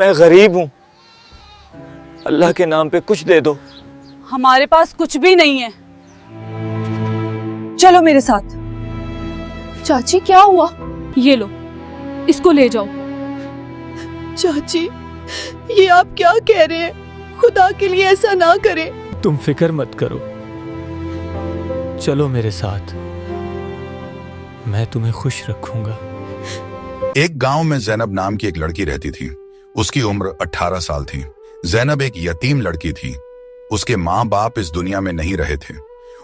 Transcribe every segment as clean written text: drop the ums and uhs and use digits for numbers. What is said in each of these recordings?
मैं गरीब हूं, अल्लाह के नाम पे कुछ दे दो। हमारे पास कुछ भी नहीं है, चलो मेरे साथ। चाची क्या हुआ? ये लो, इसको ले जाओ। चाची ये आप क्या कह रहे हैं? खुदा के लिए ऐसा ना करें। तुम फिक्र मत करो, चलो मेरे साथ, मैं तुम्हें खुश रखूंगा। एक गांव में जैनब नाम की एक लड़की रहती थी। उसकी उम्र 18 साल थी। जैनब एक यतीम लड़की थी। उसके माँ बाप इस दुनिया में नहीं रहे थे।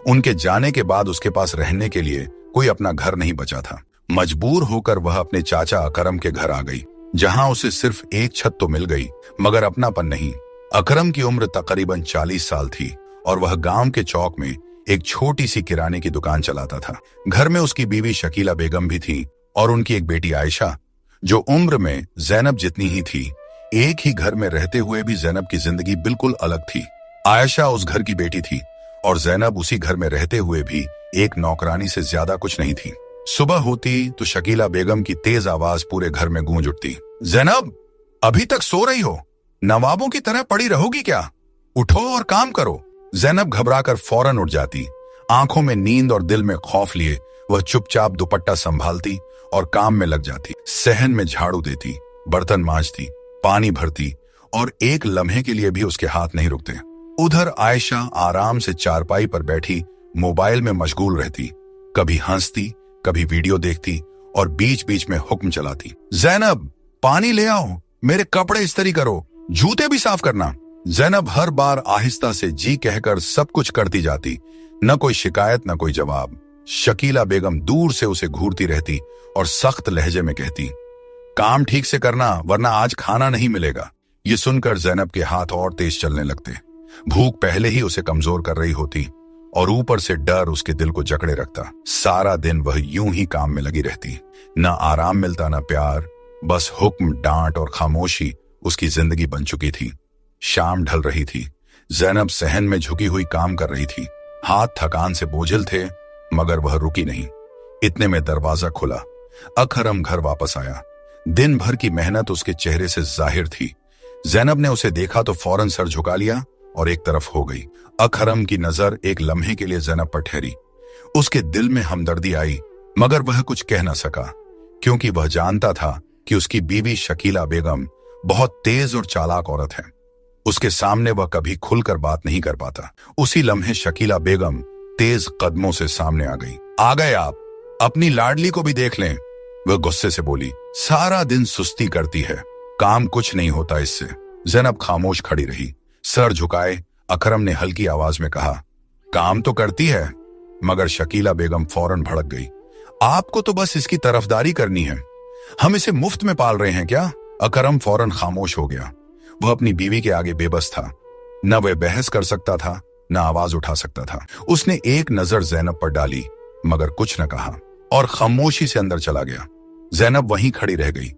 उनके जाने के बाद उसके पास रहने के लिए कोई अपना घर नहीं बचा था। मजबूर होकर वह अपने चाचा अकरम के घर आ गई, जहां उसे सिर्फ एक छत तो मिल गई मगर अपनापन नहीं। अकरम की उम्र तकरीबन 40 साल थी और वह गांव के चौक में एक छोटी सी किराने की दुकान चलाता था। घर में उसकी बीवी शकीला बेगम भी थी और उनकी एक बेटी आयशा, जो उम्र में जैनब जितनी ही थी। एक ही घर में रहते हुए भी जैनब की जिंदगी बिल्कुल अलग थी। आयशा उस घर की बेटी थी और जैनब उसी घर में रहते हुए भी एक नौकरानी से ज्यादा कुछ नहीं थी। सुबह होती तो शकीला बेगम की तेज आवाज पूरे घर में गूंज उठती। जैनब, अभी तक सो रही हो? नवाबों की तरह पड़ी रहोगी क्या? उठो और काम करो। जैनब घबराकर फौरन उठ जाती। आंखों में नींद और दिल में खौफ लिए वह चुपचाप दुपट्टा संभालती और काम में लग जाती। सहन में झाड़ू देती, बर्तन मांजती, पानी भरती और एक लम्हे के लिए भी उसके हाथ नहीं रुकते। उधर आयशा आराम से चारपाई पर बैठी मोबाइल में मशगूल रहती, कभी हंसती, कभी वीडियो देखती और बीच बीच में हुक्म चलाती। जैनब, पानी ले आओ, मेरे कपड़े इस्त्री करो, जूते भी साफ करना। जैनब हर बार आहिस्ता से जी कहकर सब कुछ करती जाती। न कोई शिकायत, न कोई जवाब। शकीला बेगम दूर से उसे घूरती रहती और सख्त लहजे में कहती, काम ठीक से करना वरना आज खाना नहीं मिलेगा। ये सुनकर जैनब के हाथ और तेज चलने लगते। भूख पहले ही उसे कमजोर कर रही होती और ऊपर से डर उसके दिल को जकड़े रखता। सारा दिन वह यूं ही काम में लगी रहती। न आराम मिलता, न प्यार, बस हुक्म, डांट और खामोशी उसकी जिंदगी बन चुकी थी। शाम ढल रही थी। जैनब सहन में झुकी हुई काम कर रही थी। हाथ थकान से बोझिल थे मगर वह रुकी नहीं। इतने में दरवाजा खुला। अकरम घर वापस आया। दिन भर की मेहनत उसके चेहरे से जाहिर थी। जैनब ने उसे देखा तो फौरन सर झुका लिया और एक तरफ हो गई। अकरम की नजर एक लम्हे के लिए जैनब पर ठहरी। उसके दिल में हमदर्दी आई मगर वह कुछ कह न सका, क्योंकि वह जानता था कि उसकी बीवी शकीला बेगम बहुत तेज और चालाक औरत है। उसके सामने वह कभी खुलकर बात नहीं कर पाता। उसी लम्हे शकीला बेगम तेज कदमों से सामने आ गई। आ गए आप, अपनी लाडली को भी देख लें, वह गुस्से से बोली। सारा दिन सुस्ती करती है, काम कुछ नहीं होता इससे। जैनब खामोश खड़ी रही, सर झुकाए। अकरम ने हल्की आवाज में कहा, काम तो करती है। मगर शकीला बेगम फौरन भड़क गई। आपको तो बस इसकी तरफदारी करनी है, हम इसे मुफ्त में पाल रहे हैं क्या? अकरम फौरन खामोश हो गया। वह अपनी बीवी के आगे बेबस था। न वह बहस कर सकता था, न आवाज उठा सकता था। उसने एक नजर जैनब पर डाली मगर कुछ न कहा और खामोशी से अंदर चला गया। जैनब वहीं खड़ी रह गई,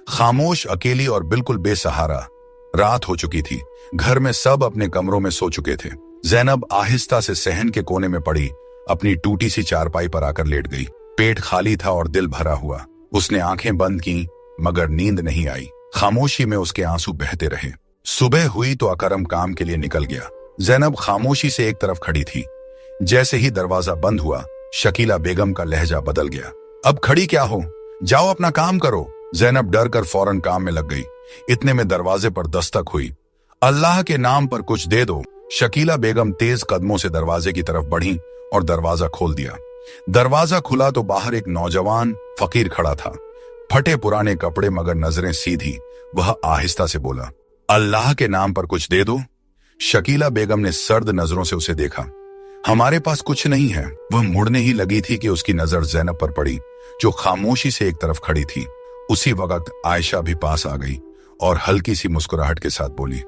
खामोश, अकेली और बिल्कुल बेसहारा। रात हो चुकी थी। घर में सब अपने कमरों में सो चुके थे। जैनब आहिस्ता से सहन के कोने में पड़ी अपनी टूटी सी चारपाई पर आकर लेट गई। पेट खाली था और दिल भरा हुआ। उसने आंखें बंद की मगर नींद नहीं आई। खामोशी में उसके आंसू बहते रहे। सुबह हुई तो अकरम काम के लिए निकल गया। जैनब खामोशी से एक तरफ खड़ी थी। जैसे ही दरवाजा बंद हुआ, शकीला बेगम का लहजा बदल गया। अब खड़ी क्या हो, जाओ अपना काम करो। जैनब डर कर फौरन काम में लग गई। इतने में दरवाजे पर दस्तक हुई। अल्लाह के नाम पर कुछ दे दो। शकीला बेगम तेज कदमों से दरवाजे की तरफ बढ़ी और दरवाजा खोल दिया। दरवाजा खुला तो बाहर एक नौजवान फकीर खड़ा था, फटे पुराने कपड़े मगर नजरें सीधी। वह आहिस्ता से बोला, अल्लाह के नाम पर कुछ दे दो। शकीला बेगम ने सर्द नजरों से उसे देखा। हमारे पास कुछ नहीं है। वह मुड़ने ही लगी थी कि उसकी नजर जैनब पर पड़ी, जो खामोशी से एक तरफ खड़ी थी। उसी वक्त आयशा भी पास आ गई और हल्की सी मुस्कुराहट के साथ बोली,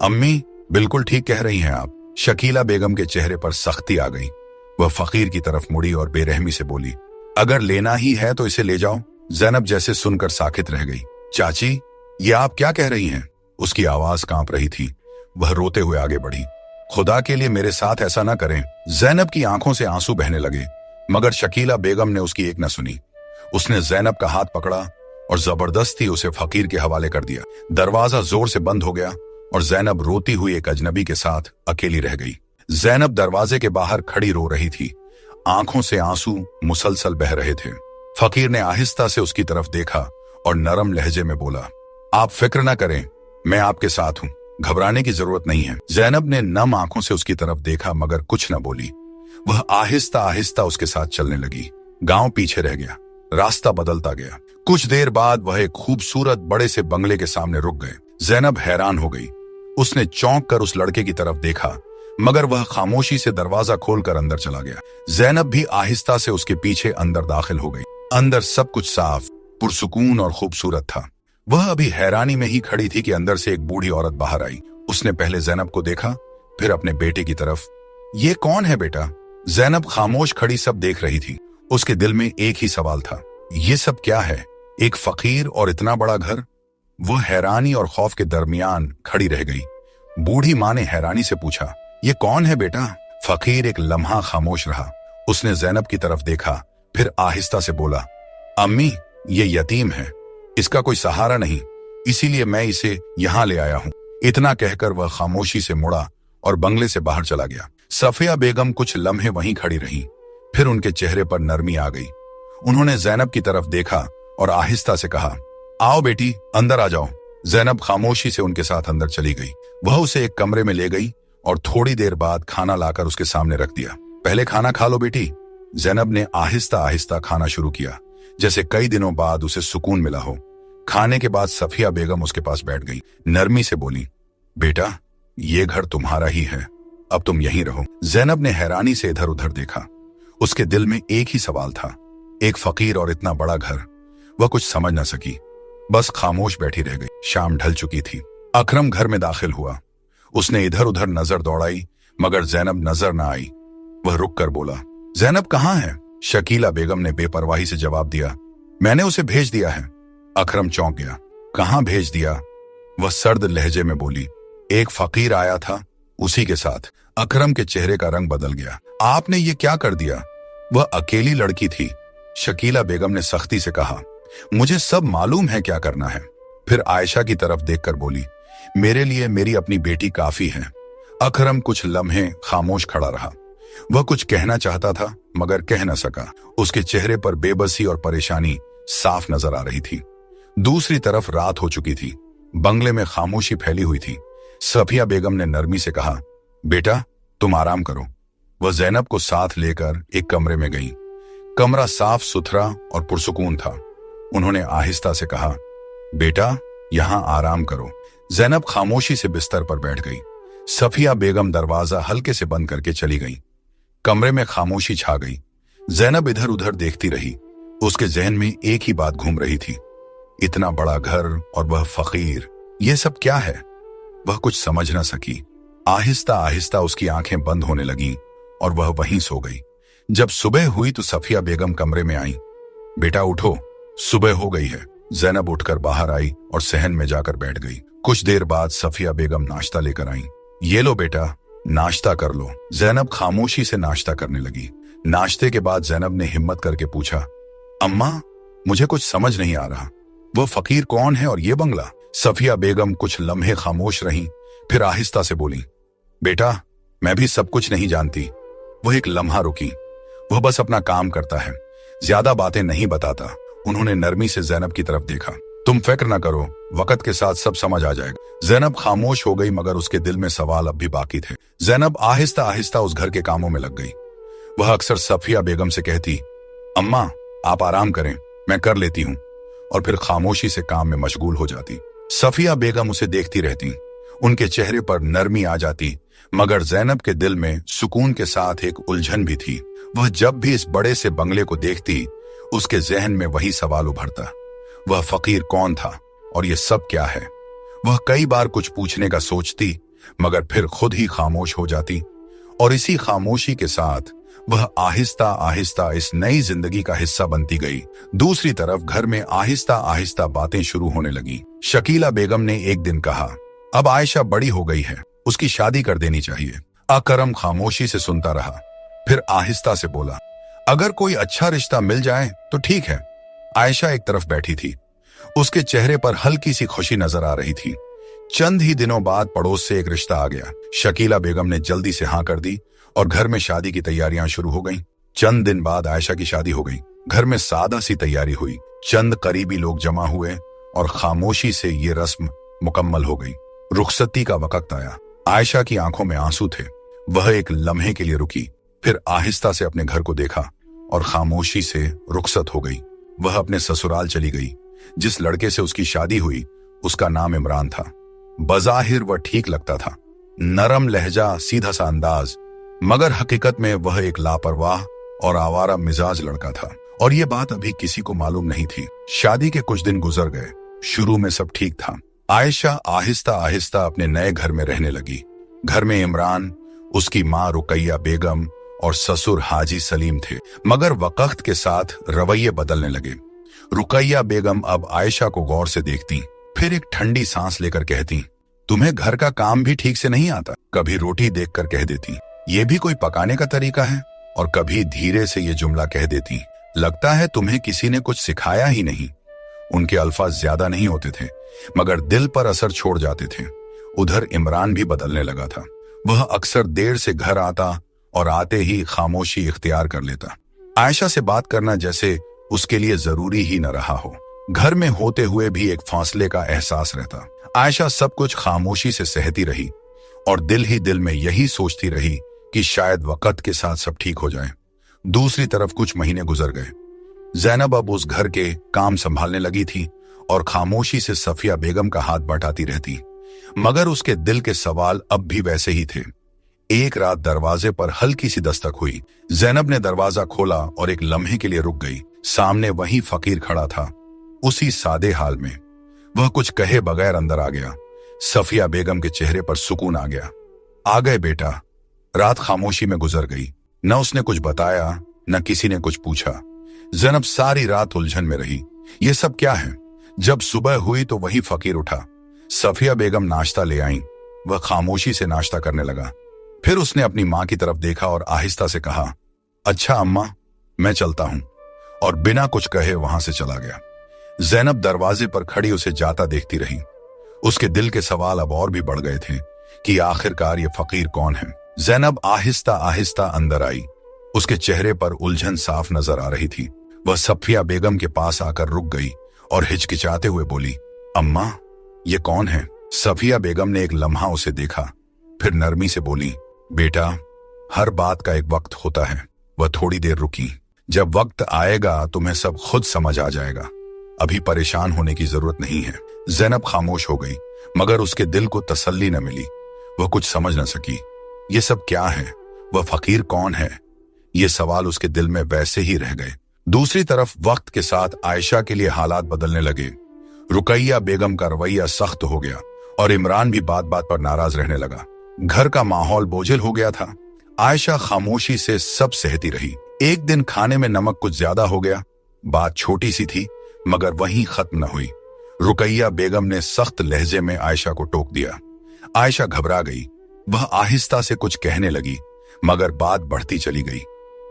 अम्मी, बिल्कुल ठीक कह रही हैं आप। शकीला बेगम के चेहरे पर सख्ती आ गई। वह फकीर की तरफ मुड़ी और बेरहमी से बोली, अगर लेना ही है तो इसे ले जाओ। जैनब जैसे सुनकर साकित रह गई। चाची, ये आप क्या कह रही हैं? उसकी आवाज कांप रही थी। वह रोते हुए आगे बढ़ी। खुदा के लिए मेरे साथ ऐसा ना करें। जैनब की आंखों से आंसू बहने लगे मगर शकीला बेगम ने उसकी एक न सुनी। उसने जैनब का हाथ पकड़ा और जबरदस्ती उसे फकीर के हवाले कर दिया। दरवाजा जोर से बंद हो गया और जैनब रोती हुई एक अजनबी के साथ अकेली रह गई। जैनब दरवाजे के बाहर खड़ी रो रही थी, आंखों से आंसू मुसलसल बह रहे थे। फकीर ने आहिस्ता से उसकी तरफ देखा और नरम लहजे में बोला, आप फिक्र न करें, मैं आपके साथ हूं, घबराने की जरूरत नहीं है। जैनब ने नम आंखों से उसकी तरफ देखा मगर कुछ न बोली। वह आहिस्ता आहिस्ता उसके साथ चलने लगी। गांव पीछे रह गया, रास्ता बदलता गया। कुछ देर बाद वह एक खूबसूरत बड़े से बंगले के सामने रुक गए। जैनब हैरान हो गई। उसने चौंक कर उस लड़के की तरफ देखा मगर वह खामोशी से दरवाजा खोलकर अंदर चला गया। जैनब भी आहिस्ता से उसके पीछे अंदर दाखिल हो गई। अंदर सब कुछ साफ, पुरसुकून और खूबसूरत था। वह अभी हैरानी में ही खड़ी थी कि अंदर से एक बूढ़ी औरत बाहर आई। उसने पहले जैनब को देखा, फिर अपने बेटे की तरफ। ये कौन है बेटा? जैनब खामोश खड़ी सब देख रही थी। उसके दिल में एक ही सवाल था, ये सब क्या है? एक फकीर और इतना बड़ा घर? वह हैरानी और खौफ के दरमियान खड़ी रह गई। बूढ़ी माँ ने हैरानी से पूछा, ये कौन है बेटा? फकीर एक लम्हा खामोश रहा। उसने जैनब की तरफ देखा, फिर आहिस्ता से बोला, अम्मी, ये यतीम है, इसका कोई सहारा नहीं, इसीलिए मैं इसे यहाँ ले आया हूँ। इतना कहकर वह खामोशी से मुड़ा और बंगले से बाहर चला गया। सफिया बेगम कुछ लम्हे वहीं खड़ी रहीं, फिर उनके चेहरे पर नरमी आ गई। उन्होंने जैनब की तरफ देखा और आहिस्ता से कहा, आओ बेटी, अंदर आ जाओ। जैनब खामोशी से उनके साथ अंदर चली गई। वह उसे एक कमरे में ले गई और थोड़ी देर बाद खाना लाकर उसके सामने रख दिया। पहले खाना खा लो बेटी। जैनब ने आहिस्ता आहिस्ता खाना शुरू किया, जैसे कई दिनों बाद उसे सुकून मिला हो। खाने के बाद सफिया बेगम उसके पास बैठ गई। नरमी से बोली, बेटा, ये घर तुम्हारा ही है, अब तुम यहीं रहो। जैनब ने हैरानी से इधर उधर देखा। उसके दिल में एक ही सवाल था, एक फकीर और इतना बड़ा घर। वह कुछ समझ न सकी, बस खामोश बैठी रह गई। शाम ढल चुकी थी। अकरम घर में दाखिल हुआ। उसने इधर उधर नजर दौड़ाई मगर जैनब नजर न आई। वह रुक कर बोला, जैनब कहाँ है? शकीला बेगम ने बेपरवाही से जवाब दिया, मैंने उसे भेज दिया है। अकरम चौंक गया। कहाँ भेज दिया? वह सर्द लहजे में बोली, एक फकीर आया था, उसी के साथ। अकरम के चेहरे का रंग बदल गया। आपने ये क्या कर दिया? वह अकेली लड़की थी। शकीला बेगम ने सख्ती से कहा, मुझे सब मालूम है क्या करना है। फिर आयशा की तरफ देखकर बोली, मेरे लिए मेरी अपनी बेटी काफी है। अकरम कुछ लम्हे खामोश खड़ा रहा। वह कुछ कहना चाहता था मगर कह न सका। उसके चेहरे पर बेबसी और परेशानी साफ नजर आ रही थी। दूसरी तरफ रात हो चुकी थी। बंगले में खामोशी फैली हुई थी। सफिया बेगम ने नरमी से कहा, बेटा, तुम आराम करो। वह जैनब को साथ लेकर एक कमरे में गई। कमरा साफ सुथरा और पुरसुकून था। उन्होंने आहिस्ता से कहा, बेटा, यहां आराम करो। जैनब खामोशी से बिस्तर पर बैठ गई। सफिया बेगम दरवाजा हल्के से बंद करके चली गई। कमरे में खामोशी छा गई। जैनब इधर उधर देखती रही। उसके जहन में एक ही बात घूम रही थी, इतना बड़ा घर और वह फकीर, यह सब क्या है? वह कुछ समझ न सकी। आहिस्ता आहिस्ता उसकी आंखें बंद होने लगीं और वह वहीं सो गई। जब सुबह हुई तो सफिया बेगम कमरे में आई। बेटा उठो, सुबह हो गई है। जैनब उठकर बाहर आई और सहन में जाकर बैठ गई। कुछ देर बाद सफिया बेगम नाश्ता लेकर आई। ये लो बेटा, नाश्ता कर लो। जैनब खामोशी से नाश्ता करने लगी। नाश्ते के बाद जैनब ने हिम्मत करके पूछा, अम्मा, मुझे कुछ समझ नहीं आ रहा, वो फकीर कौन है और ये बंगला? सफिया बेगम कुछ लम्हे खामोश रहीं, फिर आहिस्ता से बोली, बेटा, मैं भी सब कुछ नहीं जानती। वह एक लम्हा रुकी। वह बस अपना काम करता है, ज्यादा बातें नहीं बताता। उन्होंने नरमी से जैनब की तरफ देखा। तुम फिक्र न करो, वक्त के साथ सब समझ आ जाएगा। जैनब खामोश हो गई मगर उसके दिल में सवाल अब भी बाकी थे। जैनब आहिस्ता आहिस्ता उस घर के कामों में लग गई। वह अक्सर सफिया बेगम से कहती, अम्मा, आप आराम करें, मैं कर लेती हूँ, और फिर खामोशी से काम में मशगूल हो जाती। सफिया बेगम उसे देखती रहती। उनके चेहरे पर नरमी आ जाती मगर जैनब के दिल में सुकून के साथ एक उलझन भी थी। वह जब भी इस बड़े से बंगले को देखती, उसके जहन में वही सवाल उभरता, वह फकीर कौन था और ये सब क्या है? वह कई बार कुछ पूछने का सोचती मगर फिर खुद ही खामोश हो जाती, और इसी खामोशी के साथ वह आहिस्ता आहिस्ता इस नई जिंदगी का हिस्सा बनती गई। दूसरी तरफ घर में आहिस्ता आहिस्ता बातें शुरू होने लगी। शकीला बेगम ने एक दिन कहा, अब आयशा बड़ी हो गई है, उसकी शादी कर देनी चाहिए। अकरम खामोशी से सुनता रहा, फिर आहिस्ता से बोला, अगर कोई अच्छा रिश्ता मिल जाए तो ठीक है। आयशा एक तरफ बैठी थी। उसके चेहरे पर हल्की सी खुशी नजर आ रही थी। चंद ही दिनों बाद पड़ोस से एक रिश्ता आ गया। शकीला बेगम ने जल्दी से हाँ कर दी और घर में शादी की तैयारियां शुरू हो गईं। चंद दिन बाद आयशा की शादी हो गई। घर में सादा सी तैयारी हुई। चंद करीबी लोग जमा हुए और खामोशी से ये रस्म मुकम्मल हो गई। रुखसती का वक्त आया। आयशा की आंखों में आंसू थे। वह एक लम्हे के लिए रुकी, फिर आहिस्ता से अपने घर को देखा और खामोशी से रुखसत हो गई। वह अपने ससुराल चली गई। जिस लड़के से उसकी शादी हुई उसका नाम इमरान था। बज़ाहिर वह ठीक लगता था, नरम लहजा, सीधा सा अंदाज, मगर हकीकत में वह एक लापरवाह और आवारा मिजाज लड़का था। और ये बात अभी किसी को मालूम नहीं थी। शादी के कुछ दिन गुजर गए। शुरू में सब ठीक था। आयशा आहिस्ता आहिस्ता अपने नए घर में रहने लगी। घर में इमरान, उसकी माँ रुकैया बेगम और ससुर हाजी सलीम थे। मगर वक्त के साथ रवैये बदलने लगे। रुकैया बेगम अब आयशा को गौर से देखती, फिर एक ठंडी सांस लेकर कहती, तुम्हें घर का काम भी ठीक से नहीं आता। कभी रोटी देखकर कह देती, ये भी कोई पकाने का तरीका है। और कभी धीरे से ये जुमला कह देती, लगता है तुम्हें किसी ने कुछ सिखाया ही नहीं। उनके अल्फाज ज्यादा नहीं होते थे, मगर दिल पर असर छोड़ जाते थे। उधर इमरान भी बदलने लगा था। वह अक्सर देर से घर आता और आते ही खामोशी इख्तियार कर लेता। आयशा से बात करना जैसे उसके लिए जरूरी ही न रहा हो। घर में होते हुए भी एक फासले का एहसास रहता। आयशा सब कुछ खामोशी से सहती रही और दिल ही दिल में यही सोचती रही कि शायद वक्त के साथ सब ठीक हो जाए। दूसरी तरफ कुछ महीने गुजर गए। जैनब अब उस घर के काम संभालने लगी थी और खामोशी से सफिया बेगम का हाथ बटाती रहती। मगर उसके दिल के सवाल अब भी वैसे ही थे। एक रात दरवाजे पर हल्की सी दस्तक हुई। जैनब ने दरवाजा खोला और एक लम्हे के लिए रुक गई। सामने वही फकीर खड़ा था, उसी सादे हाल में। वह कुछ कहे बगैर अंदर आ गया। सफिया बेगम के चेहरे पर सुकून आ गया। आ गए बेटा। रात खामोशी में गुजर गई। न उसने कुछ बताया, न किसी ने कुछ पूछा। जैनब सारी रात उलझन में रही। ये सब क्या है? जब सुबह हुई तो वही फकीर उठा। सफिया बेगम नाश्ता ले आईं। वह खामोशी से नाश्ता करने लगा। फिर उसने अपनी मां की तरफ देखा और आहिस्ता से कहा, अच्छा अम्मा, मैं चलता हूं। और बिना कुछ कहे वहां से चला गया। जैनब दरवाजे पर खड़ी उसे जाता देखती रही। उसके दिल के सवाल अब और भी बढ़ गए थे कि आखिरकार ये फकीर कौन है। जैनब आहिस्ता आहिस्ता अंदर आई। उसके चेहरे पर उलझन साफ नजर आ रही थी। वह सफिया बेगम के पास आकर रुक गई और हिचकिचाते हुए बोली, अम्मा, ये कौन है? सफिया बेगम ने एक लम्हा उसे देखा, फिर नरमी से बोली, बेटा, हर बात का एक वक्त होता है। वह थोड़ी देर रुकी। जब वक्त आएगा तुम्हें सब खुद समझ आ जाएगा। अभी परेशान होने की जरूरत नहीं है। जैनब खामोश हो गई, मगर उसके दिल को तसल्ली न मिली। वह कुछ समझ न सकी। ये सब क्या है? वह फकीर कौन है? ये सवाल उसके दिल में वैसे ही रह गए। दूसरी तरफ वक्त के साथ आयशा के लिए हालात बदलने लगे। रुकैया बेगम का रवैया सख्त हो गया और इमरान भी बात बात पर नाराज रहने लगा। घर का माहौल बोझिल हो गया था। आयशा खामोशी से सब सहती रही। एक दिन खाने में नमक कुछ ज्यादा हो गया। बात छोटी सी थी, मगर वहीं खत्म न हुई। रुकैया बेगम ने सख्त लहजे में आयशा को टोक दिया। आयशा घबरा गई। वह आहिस्ता से कुछ कहने लगी, मगर बात बढ़ती चली गई।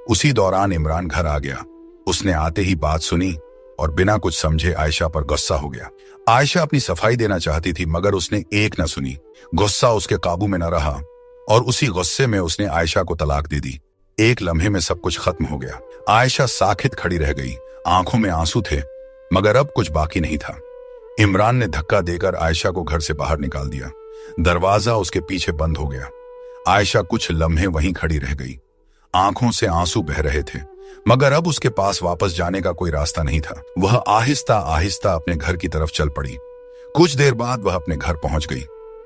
उसी दौरान इमरान घर आ गया। उसने आते ही बात सुनी और बिना कुछ समझे आयशा पर गुस्सा हो गया। आयशा अपनी सफाई देना चाहती थी, मगर उसने एक न सुनी। गुस्सा उसके काबू में न रहा और उसी गुस्से में उसने आयशा को तलाक दे दी। एक लम्हे में सब कुछ खत्म हो गया। आयशा साखित खड़ी रह गई। आंखों में आंसू थे, मगर अब कुछ बाकी नहीं था। इमरान ने धक्का देकर आयशा को घर से बाहर निकाल दिया। दरवाजा उसके पीछे बंद हो गया। आयशा कुछ लम्हे वहीं खड़ी रह गई। आंखों से आंसू बह रहे थे, मगर अब उसके पास वापस जाने का कोई रास्ता नहीं था। वह आहिस्ता आहिस्ता अपने घर की तरफ चल पड़ी। कुछ देर बाद वह अपने घर पहुंच गई।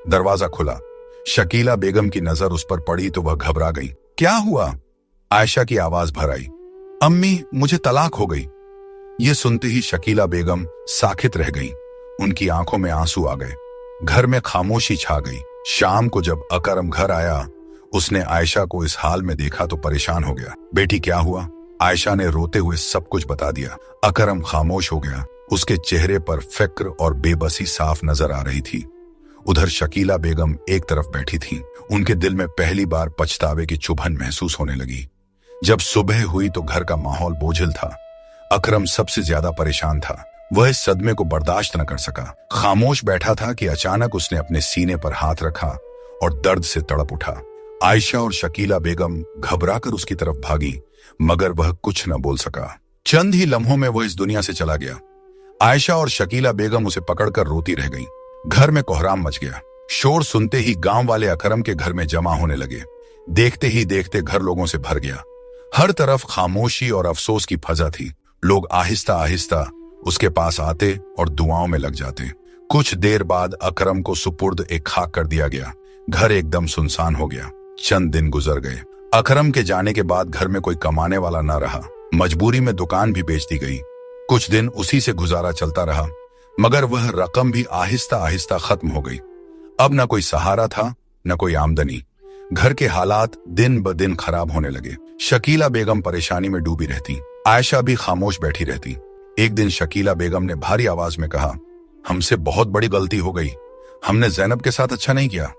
दरवाजा खुला। शकीला बेगम की नजर उस पर पड़ी तो वह घबरा गई। क्या हुआ? आयशा की आवाज भर आई, अम्मी, मुझे तलाक हो गई। ये सुनते ही शकीला बेगम साखित रह गई। उनकी आंखों में आंसू आ गए। घर में खामोशी छा गई। शाम को जब अकरम घर आया, उसने आयशा को इस हाल में देखा तो परेशान हो गया। बेटी, क्या हुआ? आयशा ने रोते हुए सब कुछ बता दिया। अकरम खामोश हो गया। उसके चेहरे पर फिक्र और बेबसी साफ नजर आ रही थी। उधर शकीला बेगम एक तरफ बैठी थी। उनके दिल में पहली बार पछतावे की चुभन महसूस होने लगी। जब सुबह हुई तो घर का माहौल बोझिल था। अकरम सबसे ज्यादा परेशान था। वह इस सदमे को बर्दाश्त न कर सका। खामोश बैठा था कि अचानक उसने अपने सीने पर हाथ रखा और दर्द से तड़प उठा। आयशा और शकीला बेगम घबराकर उसकी तरफ भागी, मगर वह कुछ न बोल सका। चंद ही लम्हों में वह इस दुनिया से चला गया। आयशा और शकीला बेगम उसे पकड़कर रोती रह गईं। घर में कोहराम मच गया। शोर सुनते ही गांव वाले अकरम के घर में जमा होने लगे। देखते ही देखते घर लोगों से भर गया। हर तरफ खामोशी और अफसोस की फजा थी। लोग आहिस्ता आहिस्ता उसके पास आते और दुआओं में लग जाते। कुछ देर बाद अकरम को सुपुर्द एक खाक कर दिया गया। घर एकदम सुनसान हो गया। चंद दिन गुजर गए। अकरम के जाने के बाद घर में कोई कमाने वाला न रहा। मजबूरी में दुकान भी बेच दी गई। कुछ दिन उसी से गुजारा चलता रहा, मगर वह रकम भी आहिस्ता आहिस्ता खत्म हो गई। अब न कोई सहारा था, न कोई आमदनी। घर के हालात दिन ब दिन खराब होने लगे। शकीला बेगम परेशानी में डूबी रहती। आयशा भी खामोश बैठी रहती। एक दिन शकीला बेगम ने भारी आवाज में कहा, हमसे बहुत बड़ी गलती हो गई। हमने जैनब के साथ अच्छा नहीं किया।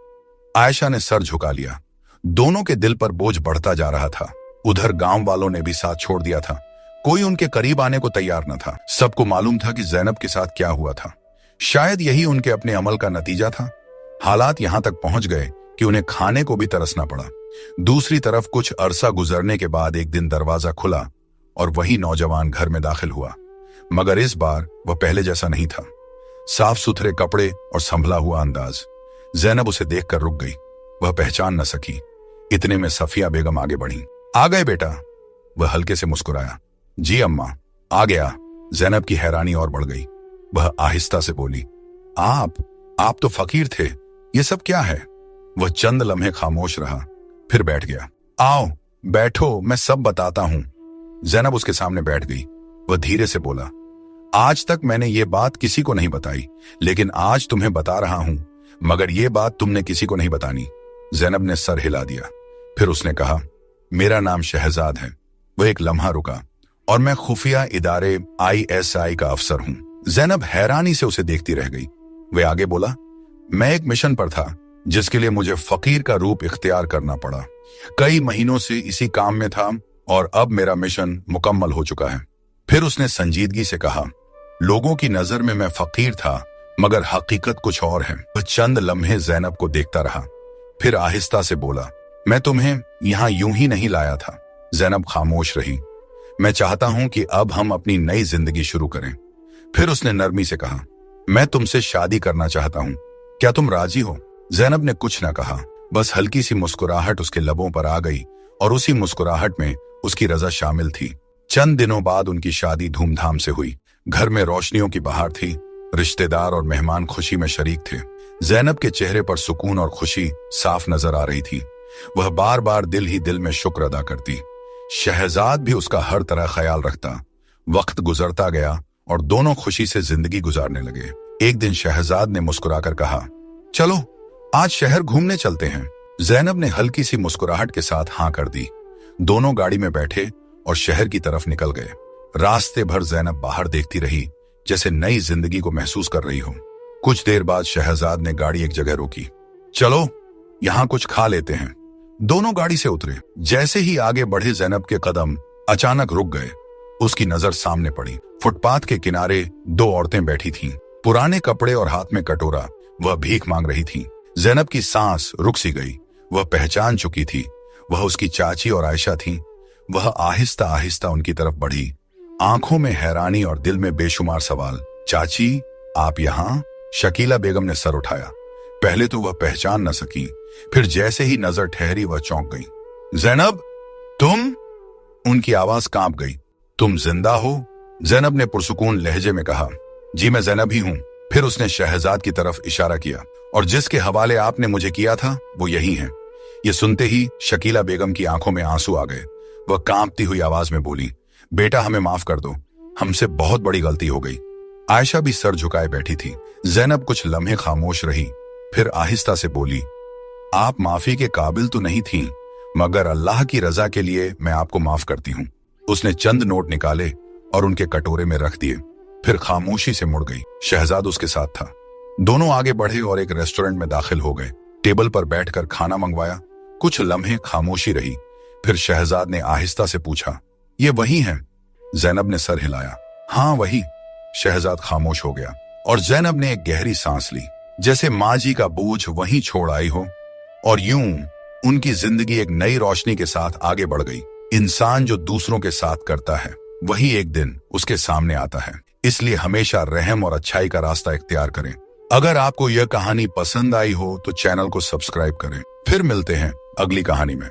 आयशा ने सर झुका लिया। दोनों के दिल पर बोझ बढ़ता जा रहा था। उधर गांव वालों ने भी साथ छोड़ दिया था। कोई उनके करीब आने को तैयार न था। सबको मालूम था कि जैनब के साथ क्या हुआ था। शायद यही उनके अपने अमल का नतीजा था। हालात यहां तक पहुंच गए कि उन्हें खाने को भी तरसना पड़ा। दूसरी तरफ कुछ अरसा गुजरने के बाद एक दिन दरवाजा खुला और वही नौजवान घर में दाखिल हुआ, मगर इस बार वह पहले जैसा नहीं था। साफ सुथरे कपड़े और संभला हुआ अंदाज। जैनब उसे देखकर रुक गई। वह पहचान न सकी। इतने में सफिया बेगम आगे बढ़ी। आ गए बेटा? वह हल्के से मुस्कुराया। जी अम्मा, आ गया। जैनब की हैरानी और बढ़ गई। वह आहिस्ता से बोली, आप तो फकीर थे, ये सब क्या है? वह चंद लम्हे खामोश रहा, फिर बैठ गया। आओ बैठो, मैं सब बताता हूं। जैनब उसके सामने बैठ गई। वह धीरे से बोला, आज तक मैंने ये बात किसी को नहीं बताई, लेकिन आज तुम्हें बता रहा हूं, मगर ये बात तुमने किसी को नहीं बतानी। जैनब ने सर हिला दिया। फिर उसने कहा, मेरा नाम शहजाद है। वह एक लम्हा रुका, और मैं खुफिया इदारे ISI का अफसर हूं। जैनब हैरानी से उसे देखती रह गई। वह आगे बोला, मैं एक मिशन पर था, जिसके लिए मुझे फकीर का रूप इख्तियार करना पड़ा। कई महीनों से इसी काम में था, और अब मेरा मिशन मुकम्मल हो चुका है। फिर उसने संजीदगी से कहा, लोगों की नजर में मैं फकीर था, मगर हकीकत कुछ और है। वह चंद लम्हे जैनब को देखता रहा, फिर आहिस्ता से बोला, मैं तुम्हें यहां यूं ही नहीं लाया था। जैनब खामोश रही। मैं चाहता हूं कि अब हम अपनी नई जिंदगी शुरू करें। फिर उसने नरमी से कहा, मैं तुमसे शादी करना चाहता हूं, क्या तुम राजी हो? जैनब ने कुछ न कहा, बस हल्की सी मुस्कुराहट उसके लबों पर आ गई, और उसी मुस्कुराहट में उसकी रजा शामिल थी। चंद दिनों बाद उनकी शादी धूमधाम से हुई। घर में रोशनियों की बहार थी। रिश्तेदार और मेहमान खुशी में शरीक थे। जैनब के चेहरे पर सुकून और खुशी साफ नजर आ रही थी। वह बार बार दिल ही दिल में शुक्र अदा करती। शहजाद भी उसका हर तरह ख्याल रखता। वक्त गुजरता गया और दोनों खुशी से जिंदगी गुजारने लगे। एक दिन शहजाद ने मुस्कुराकर कहा, चलो आज शहर घूमने चलते हैं। जैनब ने हल्की सी मुस्कुराहट के साथ हाँ कर दी। दोनों गाड़ी में बैठे और शहर की तरफ निकल गए। रास्ते भर जैनब बाहर देखती रही, जैसे नई जिंदगी को महसूस कर रही हो। कुछ देर बाद शहजाद ने गाड़ी एक जगह रोकी। चलो यहां कुछ खा लेते हैं। दोनों गाड़ी से उतरे। जैसे ही आगे बढ़े जैनब के कदम अचानक रुक गए। उसकी नजर सामने पड़ी। फुटपाथ के किनारे दो औरतें बैठी थीं, पुराने कपड़े और हाथ में कटोरा। वह भीख मांग रही थीं। जैनब की सांस रुक सी गई। वह पहचान चुकी थी। वह उसकी चाची और आयशा थीं। वह आहिस्ता आहिस्ता उनकी तरफ बढ़ी, आंखों में हैरानी और दिल में बेशुमार सवाल। चाची, आप यहां? शकीला बेगम ने सर उठाया। पहले तो वह पहचान न सकी, फिर जैसे ही नजर ठहरी वह चौंक गई। जैनब, तुम? उनकी आवाज कांप गई। तुम जिंदा हो? जैनब ने पुरसुकून लहजे में कहा। जी मैं जैनब ही हूं। फिर उसने शहजाद की तरफ इशारा किया, और जिसके हवाले आपने मुझे किया था वो यही है। ये सुनते ही शकीला बेगम की आंखों में आंसू आ गए। वह कांपती हुई आवाज में बोली, बेटा हमें माफ कर दो, हमसे बहुत बड़ी गलती हो गई। आयशा भी सर झुकाए बैठी थी। जैनब कुछ लम्हे खामोश रही, फिर आहिस्ता से बोली, आप माफी के काबिल तो नहीं थी, मगर अल्लाह की रजा के लिए मैं आपको माफ करती हूँ। उसने चंद नोट निकाले और उनके कटोरे में रख दिए, फिर खामोशी से मुड़ गई। शहजाद उसके साथ था। दोनों आगे बढ़े और एक रेस्टोरेंट में दाखिल हो गए। टेबल पर बैठकर खाना मंगवाया। कुछ लम्हे खामोशी रही, फिर शहजाद ने आहिस्ता से पूछा, ये वही हैं? जैनब ने सर हिलाया। हाँ वही। शहजाद खामोश हो गया और जैनब ने एक गहरी सांस ली, जैसे माँ जी का बोझ वहीं छोड़ आई हो। और यूं उनकी जिंदगी एक नई रोशनी के साथ आगे बढ़ गई। इंसान जो दूसरों के साथ करता है वही एक दिन उसके सामने आता है, इसलिए हमेशा रहम और अच्छाई का रास्ता इख्तियार करें। अगर आपको यह कहानी पसंद आई हो तो चैनल को सब्सक्राइब करें। फिर मिलते हैं अगली कहानी में।